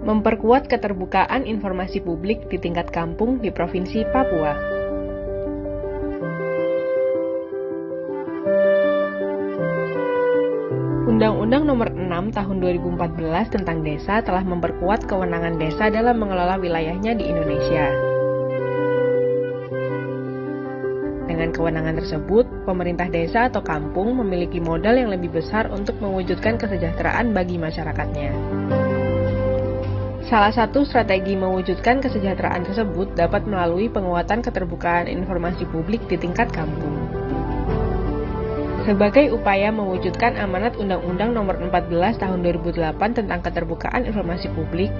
Memperkuat keterbukaan informasi publik di tingkat kampung di Provinsi Papua. Undang-Undang Nomor 6 Tahun 2014 tentang Desa telah memperkuat kewenangan desa dalam mengelola wilayahnya di Indonesia. Dengan kewenangan tersebut, pemerintah desa atau kampung memiliki modal yang lebih besar untuk mewujudkan kesejahteraan bagi masyarakatnya. Salah satu strategi mewujudkan kesejahteraan tersebut dapat melalui penguatan keterbukaan informasi publik di tingkat kampung. Sebagai upaya mewujudkan amanat Undang-Undang Nomor 14 Tahun 2008 tentang Keterbukaan Informasi Publik,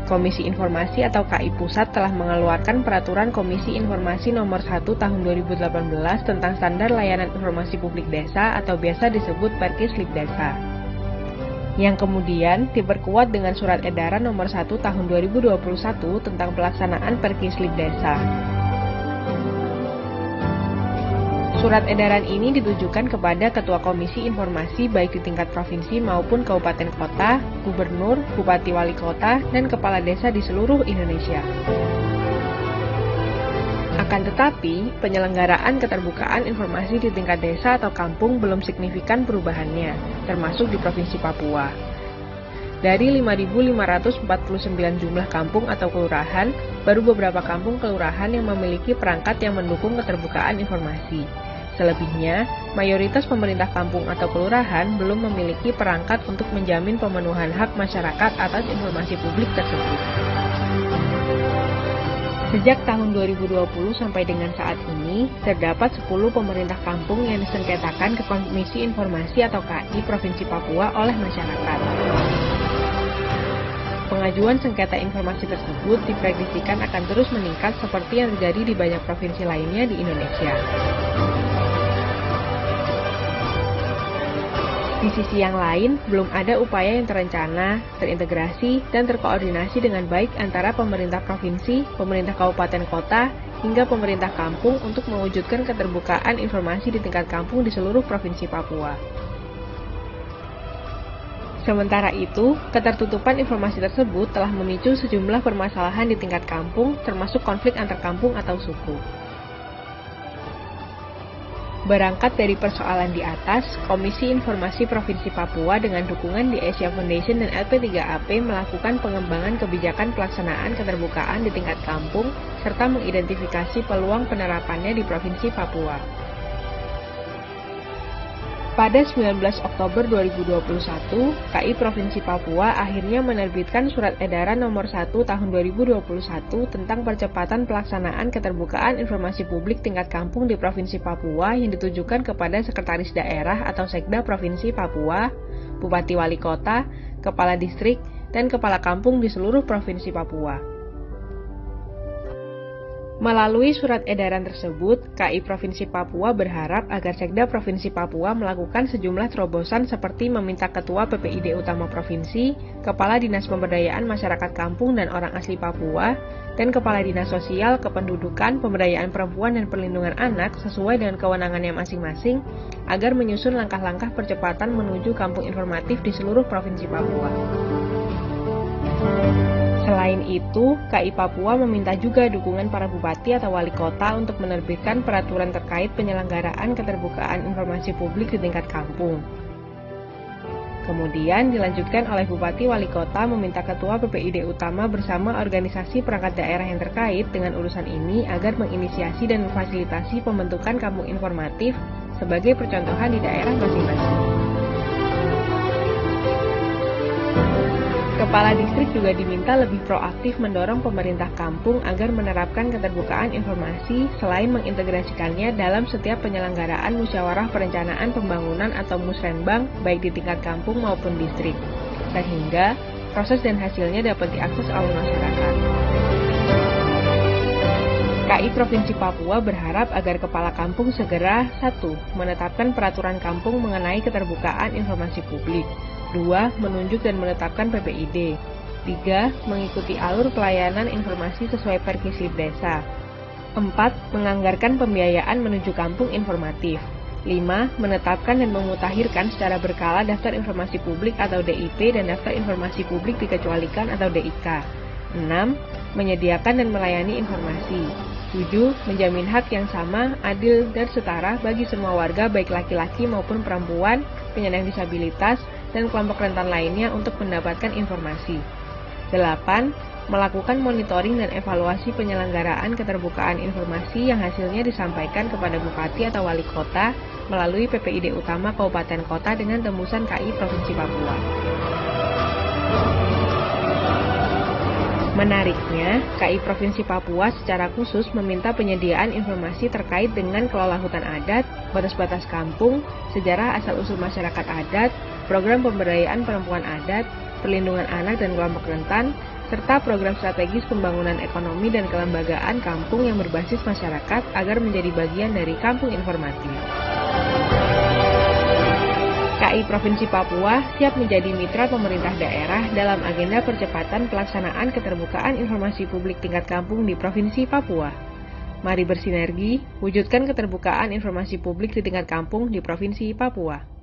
Komisi Informasi atau KI Pusat telah mengeluarkan Peraturan Komisi Informasi Nomor 1 Tahun 2018 tentang Standar Layanan Informasi Publik Desa atau biasa disebut Perkislib Desa, yang kemudian diperkuat dengan Surat Edaran Nomor 1 Tahun 2021 tentang pelaksanaan Perkislib Desa. Surat edaran ini ditujukan kepada Ketua Komisi Informasi baik di tingkat provinsi maupun kabupaten kota, gubernur, bupati wali kota, dan kepala desa di seluruh Indonesia. Akan tetapi, penyelenggaraan keterbukaan informasi di tingkat desa atau kampung belum signifikan perubahannya, termasuk di Provinsi Papua. Dari 5.549 jumlah kampung atau kelurahan, baru beberapa kampung kelurahan yang memiliki perangkat yang mendukung keterbukaan informasi. Selebihnya, mayoritas pemerintah kampung atau kelurahan belum memiliki perangkat untuk menjamin pemenuhan hak masyarakat atas informasi publik tersebut. Sejak tahun 2020 sampai dengan saat ini, terdapat 10 pemerintah kampung yang disengketakan ke Komisi Informasi atau KI Provinsi Papua oleh masyarakat. Pengajuan sengketa informasi tersebut diprediksikan akan terus meningkat seperti yang terjadi di banyak provinsi lainnya di Indonesia. Di sisi yang lain, belum ada upaya yang terencana, terintegrasi, dan terkoordinasi dengan baik antara pemerintah provinsi, pemerintah kabupaten kota, hingga pemerintah kampung untuk mewujudkan keterbukaan informasi di tingkat kampung di seluruh Provinsi Papua. Sementara itu, ketertutupan informasi tersebut telah memicu sejumlah permasalahan di tingkat kampung, termasuk konflik antar kampung atau suku. Berangkat dari persoalan di atas, Komisi Informasi Provinsi Papua dengan dukungan di Asia Foundation dan LP3AP melakukan pengembangan kebijakan pelaksanaan keterbukaan di tingkat kampung, serta mengidentifikasi peluang penerapannya di Provinsi Papua. Pada 19 Oktober 2021, KI Provinsi Papua akhirnya menerbitkan Surat Edaran Nomor 1 Tahun 2021 tentang percepatan pelaksanaan keterbukaan informasi publik tingkat kampung di Provinsi Papua yang ditujukan kepada Sekretaris Daerah atau Sekda Provinsi Papua, Bupati Wali Kota, Kepala Distrik, dan Kepala Kampung di seluruh Provinsi Papua. Melalui surat edaran tersebut, KI Provinsi Papua berharap agar Sekda Provinsi Papua melakukan sejumlah terobosan seperti meminta Ketua PPID Utama Provinsi, Kepala Dinas Pemberdayaan Masyarakat Kampung dan Orang Asli Papua, dan Kepala Dinas Sosial, Kependudukan, Pemberdayaan Perempuan dan Perlindungan Anak sesuai dengan kewenangannya masing-masing agar menyusun langkah-langkah percepatan menuju kampung informatif di seluruh Provinsi Papua. Selain itu, KI Papua meminta juga dukungan para bupati atau wali kota untuk menerbitkan peraturan terkait penyelenggaraan keterbukaan informasi publik di tingkat kampung. Kemudian dilanjutkan oleh bupati wali kota meminta Ketua PPID Utama bersama organisasi perangkat daerah yang terkait dengan urusan ini agar menginisiasi dan memfasilitasi pembentukan kampung informatif sebagai percontohan di daerah masing-masing. Kepala distrik juga diminta lebih proaktif mendorong pemerintah kampung agar menerapkan keterbukaan informasi selain mengintegrasikannya dalam setiap penyelenggaraan musyawarah perencanaan pembangunan atau musrenbang baik di tingkat kampung maupun distrik, sehingga proses dan hasilnya dapat diakses oleh masyarakat. KI Provinsi Papua berharap agar kepala kampung segera 1. Menetapkan peraturan kampung mengenai keterbukaan informasi publik, 2. Menunjuk dan menetapkan PPID, 3. Mengikuti alur pelayanan informasi sesuai Perkislib Desa, 4. Menganggarkan pembiayaan menuju kampung informatif, 5. Menetapkan dan memutakhirkan secara berkala daftar informasi publik atau DIP dan daftar informasi publik dikecualikan atau DIK. 6. Menyediakan dan melayani informasi. 7. Menjamin hak yang sama, adil, dan setara bagi semua warga baik laki-laki maupun perempuan, penyandang disabilitas, dan kelompok rentan lainnya untuk mendapatkan informasi. 8. Melakukan monitoring dan evaluasi penyelenggaraan keterbukaan informasi yang hasilnya disampaikan kepada Bupati atau Wali Kota melalui PPID Utama Kabupaten Kota dengan tembusan KI Provinsi Papua. Menariknya, KI Provinsi Papua secara khusus meminta penyediaan informasi terkait dengan kelola hutan adat, batas-batas kampung, sejarah asal-usul masyarakat adat, program pemberdayaan perempuan adat, perlindungan anak dan kelompok rentan, serta program strategis pembangunan ekonomi dan kelembagaan kampung yang berbasis masyarakat agar menjadi bagian dari kampung informatif. KI Provinsi Papua siap menjadi mitra pemerintah daerah dalam agenda percepatan pelaksanaan keterbukaan informasi publik tingkat kampung di Provinsi Papua. Mari bersinergi, wujudkan keterbukaan informasi publik di tingkat kampung di Provinsi Papua.